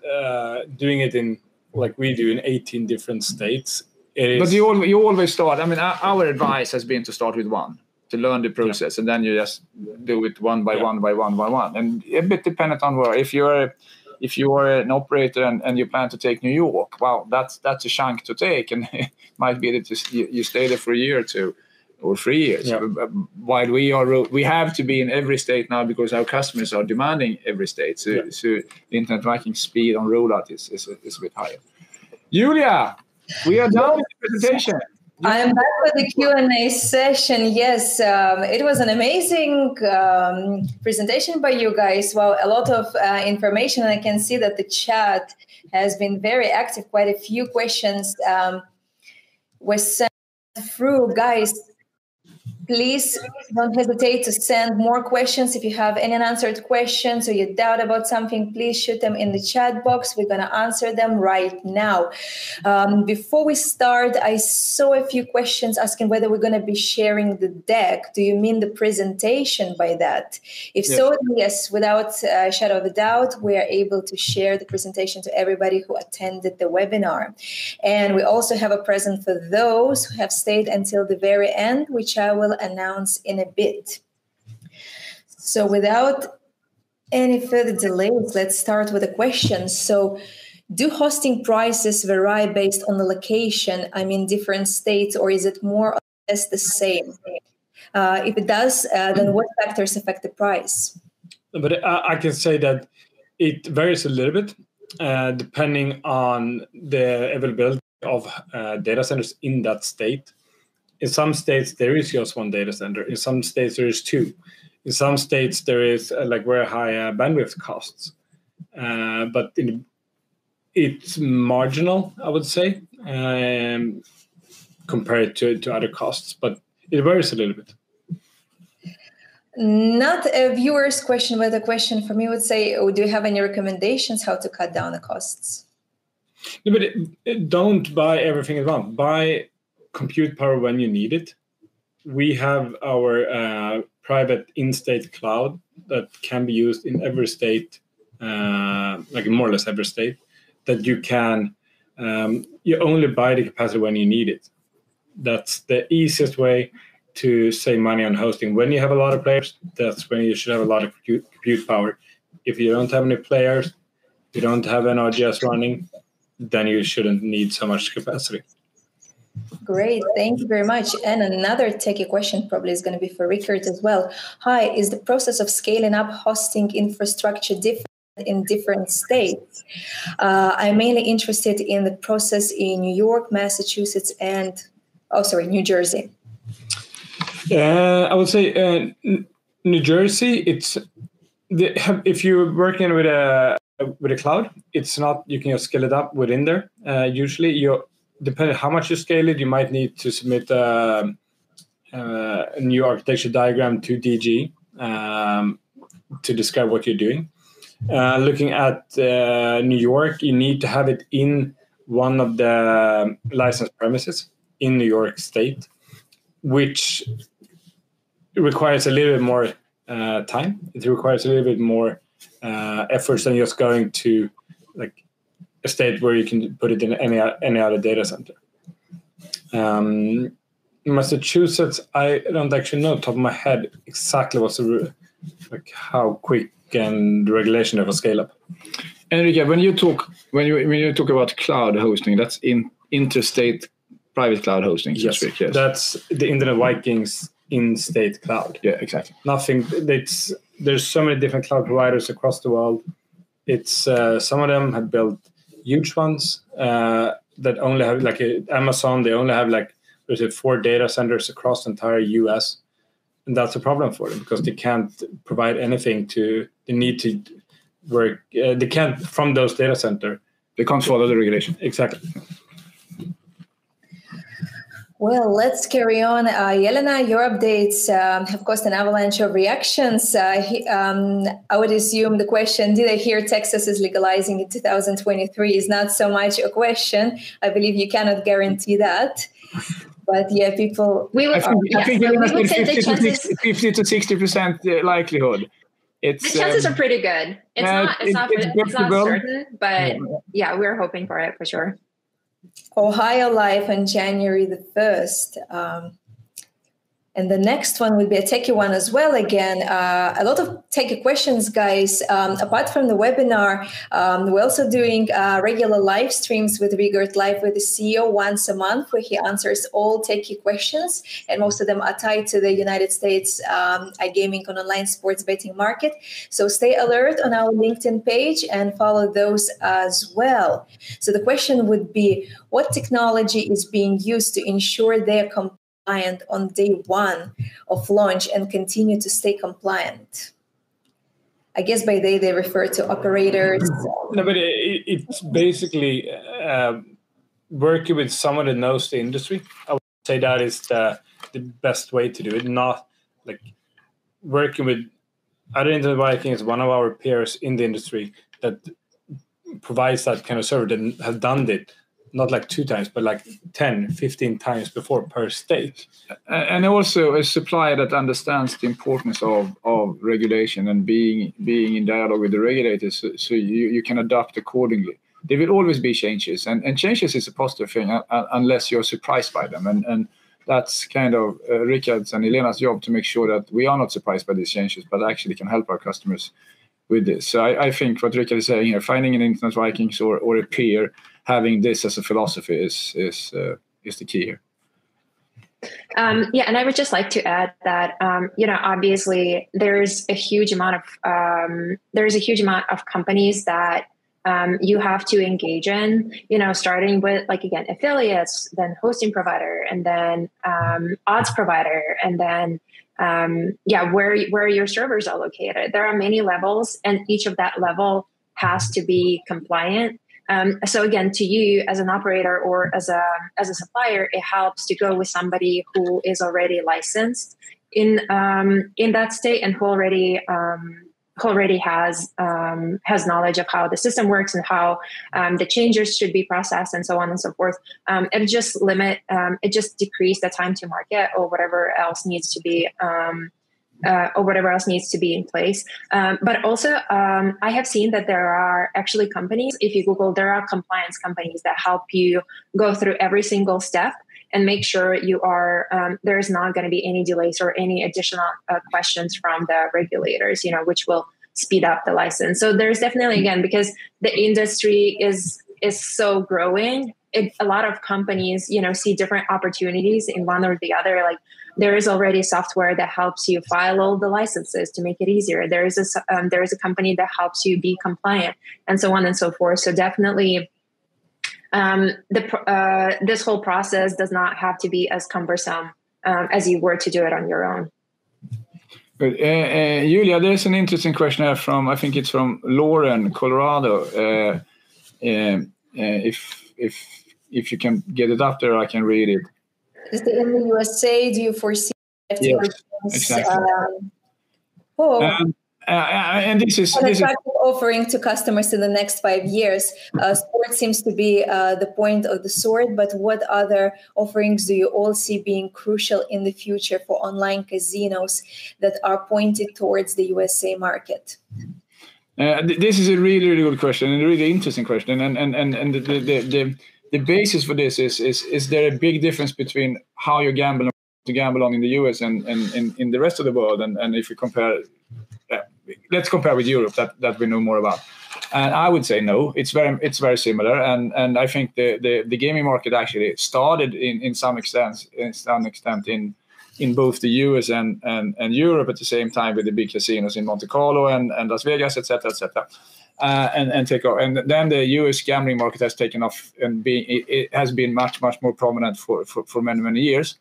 doing it in like we do in 18 different states. But you always start. I mean, our advice has been to start with one, to learn the process, and then you just do it one by one by one by one, and a bit dependent on where. If you are an operator and you plan to take New York, well, that's a chunk to take, and it might be that you stay there for a year or 2 or 3 years. Yeah. While we have to be in every state now because our customers are demanding every state. So the internet Viking speed on rollout is a bit higher. Julia, we are done with the presentation. I'm back with the Q&A session. Yes, it was an amazing presentation by you guys. Wow, a lot of information. And I can see that the chat has been very active. Quite a few questions were sent through. Guys, please don't hesitate to send more questions. If you have any unanswered questions or you doubt about something, please shoot them in the chat box. We're going to answer them right now. Before we start, I saw a few questions asking whether we're going to be sharing the deck. Do you mean the presentation by that? If so, then yes, without a shadow of a doubt, we are able to share the presentation to everybody who attended the webinar. And we also have a present for those who have stayed until the very end, which I will announce in a bit. So without any further delays, let's start with the questions. So do hosting prices vary based on the location? I mean, different states, or is it more or less the same? If it does, then what factors affect the price? But I can say that it varies a little bit depending on the availability of data centers in that state. In some states, there is just one data center. In some states, there is 2. In some states, there is like very high bandwidth costs. But it's marginal, I would say, compared to other costs. But it varies a little bit. Not a viewer's question, but a question for me would say, do you have any recommendations how to cut down the costs? No, but don't buy everything at once. Buy compute power when you need it. We have our private in-state cloud that can be used in every state, like more or less every state, that you can, you only buy the capacity when you need it. That's the easiest way to save money on hosting. When you have a lot of players, that's when you should have a lot of compute power. If you don't have any players, you don't have an RGS running, then you shouldn't need so much capacity. Great, thank you very much. And another techie question probably is going to be for Rickard as well. Hi, is the process of scaling up hosting infrastructure different in different states? I'm mainly interested in the process in New York, Massachusetts, and New Jersey. I would say New Jersey. If you're working with a cloud, it's not, you can just scale it up within there. Usually, depending on how much you scale it, you might need to submit a new architecture diagram to DG to describe what you're doing. Looking at New York, you need to have it in one of the licensed premises in New York State, which requires a little bit more time. It requires a little bit more efforts than just going to like a state where you can put it in any other data center. Massachusetts, I don't actually know top of my head exactly what's how quick and the regulation of a scale up. Enrique, when you talk about cloud hosting, that's interstate private cloud hosting. Yes, that's the Internet Vikings in-state cloud. Yeah, exactly. There's so many different cloud providers across the world. It's some of them have built huge ones that only have like Amazon. They only have 4 data centers across the entire US. and that's a problem for them because they can't provide anything to. They need to work. They can't from those data center. They can't follow the regulation. Exactly. Well, let's carry on. Elena, your updates have caused an avalanche of reactions. I would assume the question, did I hear Texas is legalizing in 2023 is not so much a question. I believe you cannot guarantee that. But yeah, people... I think we would say the chances... 50 to 60% likelihood. The chances are pretty good. It's not certain, but yeah, we're hoping for it for sure. Ohio live on January the 1st. And the next one will be a techie one as well. Again, a lot of techie questions, guys. Apart from the webinar, we're also doing regular live streams with Rigert Live with the CEO once a month, where he answers all techie questions. And most of them are tied to the United States iGaming and online sports betting market. So stay alert on our LinkedIn page and follow those as well. So the question would be, what technology is being used to ensure they're compliant on day one of launch and continue to stay compliant? I guess by they refer to operators. No, but it's basically working with someone that knows the industry. I would say that is the best way to do it. Not like working with other Internet Vikings, one of our peers in the industry that provides that kind of service and has done it. Not like 2 times, but like 10, 15 times before per state. And also a supplier that understands the importance of regulation and being in dialogue with the regulators, so you can adapt accordingly. There will always be changes, and changes is a positive thing unless you're surprised by them. And that's kind of Rickard's and Elena's job to make sure that we are not surprised by these changes, but actually can help our customers with this. So I think what Rickard is saying here, finding an Internet Vikings or a peer having this as a philosophy is the key here. Yeah, and I would just like to add that obviously there's a huge amount of companies that you have to engage in. Starting with affiliates, then hosting provider, and then odds provider, and then where your servers are located. There are many levels, and each of that level has to be compliant. So again, to you as an operator or as a supplier, it helps to go with somebody who is already licensed in that state and who already has knowledge of how the system works and how the changes should be processed and so on and so forth. It just decrease the time to market or whatever else needs to be in place. But also, I have seen that there are actually companies, if you Google, there are compliance companies that help you go through every single step and make sure you are, there's not going to be any delays or any additional questions from the regulators, which will speed up the license. So there's definitely, again, because the industry is so growing, a lot of companies, see different opportunities in one or the other. Like there is already software that helps you file all the licenses to make it easier. There is a company that helps you be compliant and so on and so forth. So definitely this whole process does not have to be as cumbersome as you were to do it on your own. Good. Julia, there's an interesting question here I think it's from Lauren, Colorado. If you can get it up there, I can read it. Is it in the USA? Do you foresee? Yes, exactly. And this is offering to customers in the next 5 years. Sport seems to be the point of the sword, but what other offerings do you all see being crucial in the future for online casinos that are pointed towards the USA market? This is a really, really good question and a really interesting question. And the basis for this is there a big difference between how you gamble on in the US and in the rest of the world? And if you compare, let's compare with Europe that we know more about. And I would say no, it's very similar. And I think the gaming market actually started in some extent in both the US and Europe at the same time with the big casinos in Monte Carlo and Las Vegas, etc. And take off. And then the US gambling market has taken off and it has been much more prominent for many years.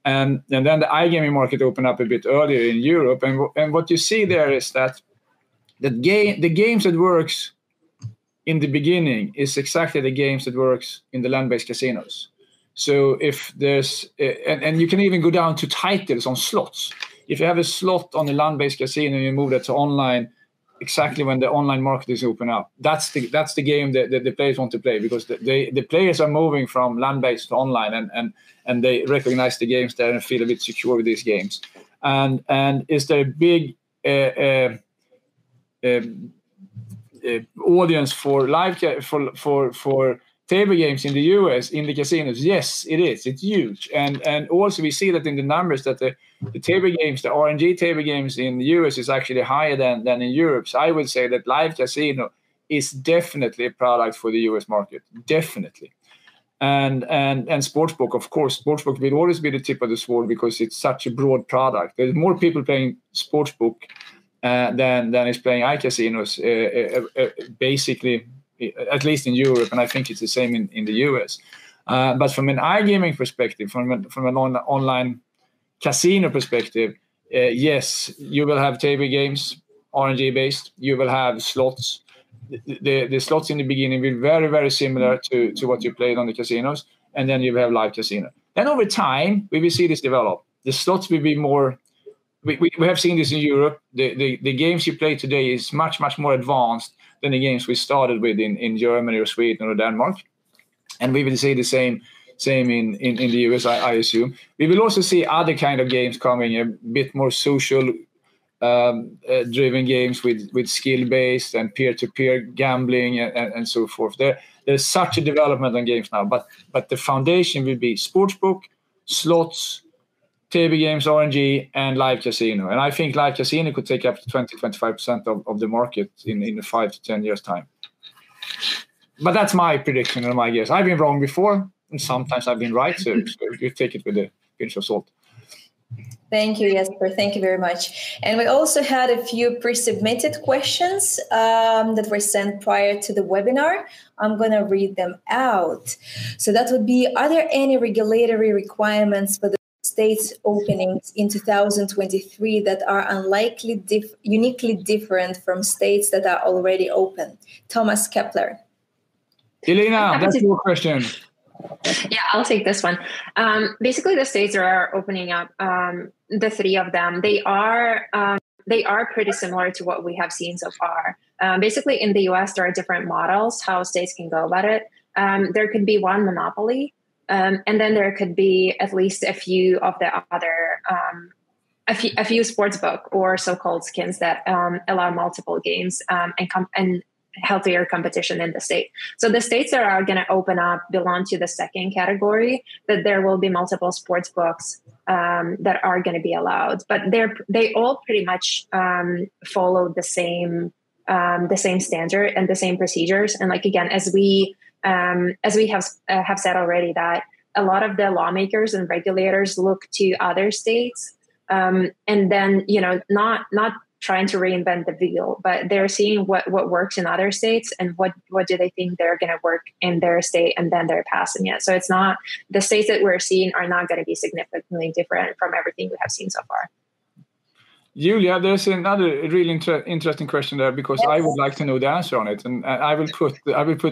and then the iGaming market opened up a bit earlier in Europe, and what you see there is that the games that works in the beginning is exactly the games that works in the land-based casinos. So if there's and you can even go down to titles on slots. If you have a slot on a land-based casino and you move that to online, exactly when the online market is open up, that's the game that the players want to play, because the players are moving from land-based to online, and they recognize the games there and feel a bit secure with these games. And is there a big audience for for table games in the US in the casinos? Yes, it is. It's huge, and also we see that in the numbers that the table games, the RNG table games in the US is actually higher than in Europe. So I would say that live casino is definitely a product for the US market, definitely. And sportsbook, of course, sportsbook will always be the tip of the sword because it's such a broad product. There's more people playing sportsbook than is playing iCasinos, basically, at least in Europe, and I think it's the same in the US. But from an iGaming perspective, from an online casino perspective, yes, you will have table games, RNG based. You will have slots. The slots in the beginning will be very, very similar to what you played on the casinos, and then you will have live casino. Then over time, we will see this develop. The slots will be more. We have seen this in Europe. The games you play today is much, much more advanced than the games we started with in Germany or Sweden or Denmark. And we will see the same in the US, I assume. We will also see other kind of games coming, a bit more social driven games with skill-based and peer-to-peer gambling and so forth. There's such a development on games now, but the foundation will be sportsbook, slots, table games, RNG, and live casino. And I think live casino could take up to 20-25% of the market in 5 to 10 years' time. But that's my prediction and my guess. I've been wrong before, and sometimes I've been right, so you take it with a pinch of salt. Thank you, Jesper. Thank you very much. And we also had a few pre-submitted questions that were sent prior to the webinar. I'm going to read them out. So that would be, are there any regulatory requirements for the states openings in 2023 that are unlikely uniquely different from states that are already open? Thomas Kepler. Elena, that's your question. Yeah, I'll take this one. Basically, the states that are opening up, the three of them, they are pretty similar to what we have seen so far. Basically, in the US, there are different models how states can go about it. There could be one monopoly, and then there could be at least a few of the other, a few sportsbook or so-called skins that allow multiple games and healthier competition in the state. So the states that are going to open up belong to the second category, that there will be multiple sports books that are going to be allowed, but they all pretty much follow the same standard and the same procedures. And like, again, as we have said already, that a lot of the lawmakers and regulators look to other states, and then, not trying to reinvent the wheel, but they're seeing what works in other states and what do they think they're going to work in their state, and then they're passing it. So it's not, the states that we're seeing are not going to be significantly different from everything we have seen so far. Julia, there's another really interesting question there, because I would like to know the answer on it, and I will put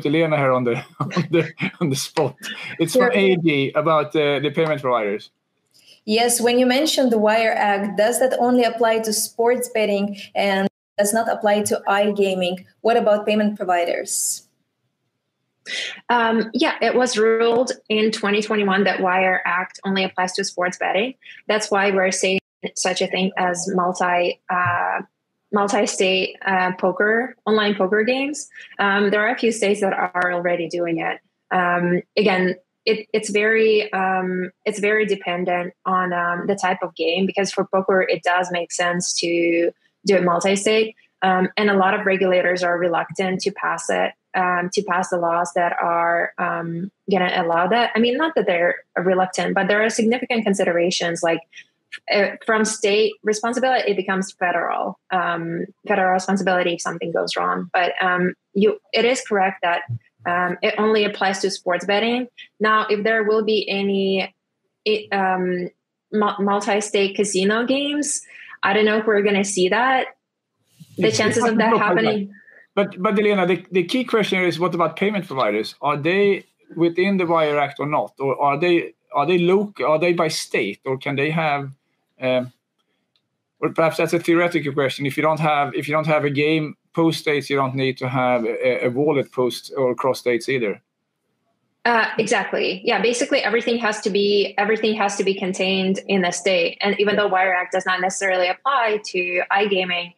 Elena here on the spot. It's from AD about the payment providers. Yes, when you mentioned the Wire Act, does that only apply to sports betting and does not apply to iGaming? What about payment providers? Yeah, it was ruled in 2021 that Wire Act only applies to sports betting. That's why we're saying such a thing as multi-state online poker games. There are a few states that are already doing it. Again, it's very dependent on the type of game, because for poker it does make sense to do it multi-state, and a lot of regulators are reluctant to pass the laws that are going to allow that. I mean, not that they're reluctant, but there are significant considerations, like from state responsibility it becomes federal responsibility if something goes wrong. But it is correct that it only applies to sports betting. Now, if there will be any multi-state casino games. I don't know if we're going to see that. The chances of that happening. But Elena, the key question is, what about payment providers? Are they within the Wire Act or not, or are they local? Are they by state, or can they have? Or perhaps that's a theoretical question. If you don't have a game post states, you don't need to have a wallet post or cross states either. Exactly. Yeah. Basically, everything has to be contained in a state. And even though Wire Act does not necessarily apply to iGaming,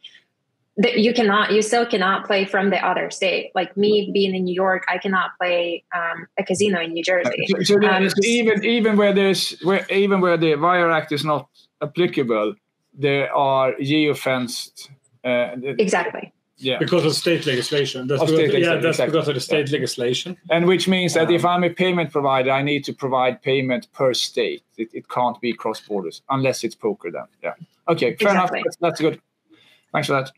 you still cannot play from the other state. Like me being in New York, I cannot play a casino in New Jersey. So even where the Wire Act is not applicable, there are geofenced. Exactly. Yeah, because of state legislation. That's because of the state legislation. And which means that if I'm a payment provider, I need to provide payment per state. It can't be cross borders unless it's poker then. Yeah. Okay, fair enough. That's good. Thanks for that.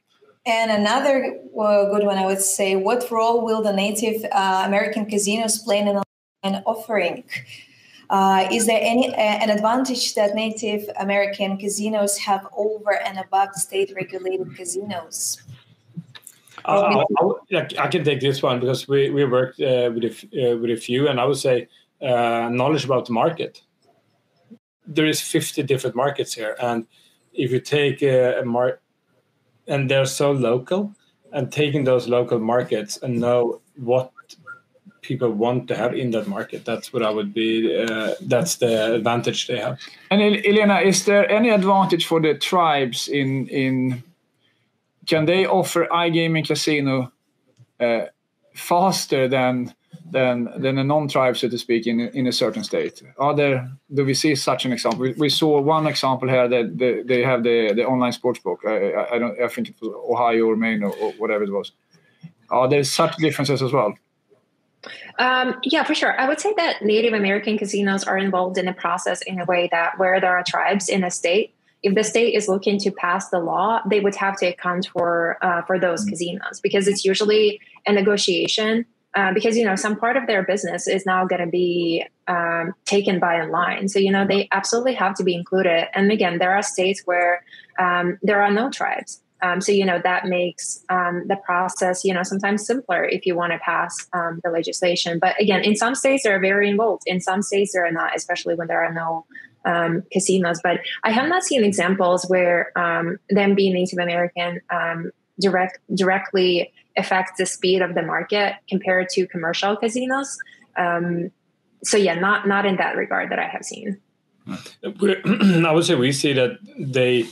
And another good one, I would say, what role will the native American casinos play in an online offering? Is there an advantage that Native American casinos have over and above state-regulated casinos? I can take this one because we worked with a few, and I would say knowledge about the market. There is 50 different markets here, and if you take a market, and they're so local, and taking those local markets and know what people want to have in that market, that's what I would be. That's the advantage they have. And Elena, is there any advantage for the tribes in? Can they offer iGaming casino faster than a non-tribe, so to speak, in a certain state? Do we see such an example? We saw one example here that they have the online sportsbook. I think it was Ohio or Maine or whatever it was. Are there such differences as well? Yeah, for sure. I would say that Native American casinos are involved in the process in a way that where there are tribes in a state, if the state is looking to pass the law, they would have to account for those casinos, because it's usually a negotiation. Because some part of their business is now going to be taken by online, so they absolutely have to be included. And again, there are states where there are no tribes, so that makes the process sometimes simpler if you want to pass the legislation. But again, in some states they're very involved. In some states there are not, especially when there are no casinos. But I have not seen examples where them being Native American directly affects the speed of the market compared to commercial casinos. So yeah, not in that regard that I have seen. I would say we see that they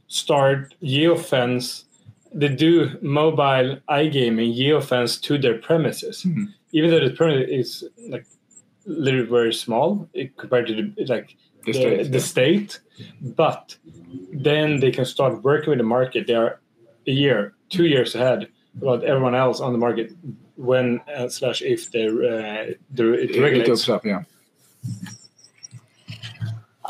start geofence. They do mobile iGaming geofence to their premises, even though the premise is literally very small compared to the state. But then they can start working with the market. They are a year, 2 years ahead about everyone else on the market when / if it regulates. Yeah.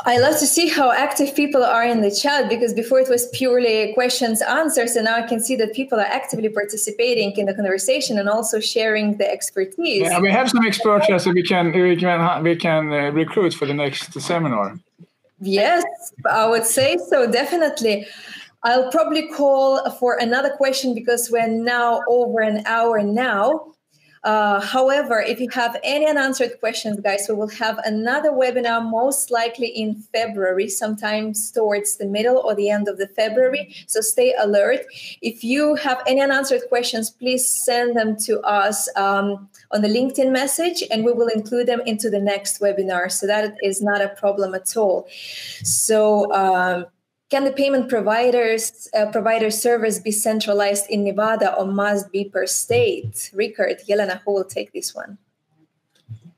I love to see how active people are in the chat, because before it was purely questions, answers, and now I can see that people are actively participating in the conversation and also sharing the expertise. Yeah, we have some experts here, so we can recruit for the next seminar. Yes, I would say so, definitely. I'll probably call for another question because we're now over an hour now. However, if you have any unanswered questions, guys, we will have another webinar most likely in February, sometimes towards the middle or the end of the February. So stay alert. If you have any unanswered questions, please send them to us on the LinkedIn message, and we will include them into the next webinar. So that is not a problem at all. So can the payment provider servers be centralized in Nevada or must be per state? Rickard, Elena, who will take this one?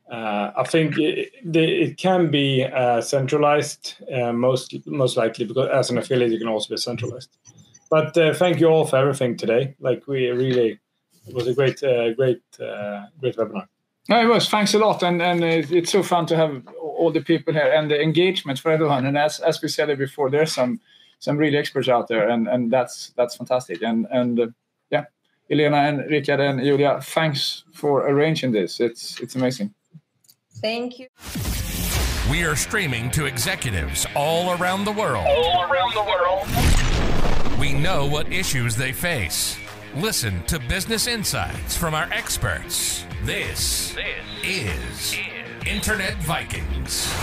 I think it can be centralized, most likely, because as an affiliate, you can also be centralized. But thank you all for everything today. It was a great webinar. No, it was. Thanks a lot, and it's so fun to have all the people here and the engagement for everyone. And as we said it before, there's some really experts out there, and that's fantastic. And yeah, Elena and Rickard and Julia, thanks for arranging this. It's amazing. Thank you. We are streaming to executives all around the world. We know what issues they face. Listen to business insights from our experts. This is Internet Vikings.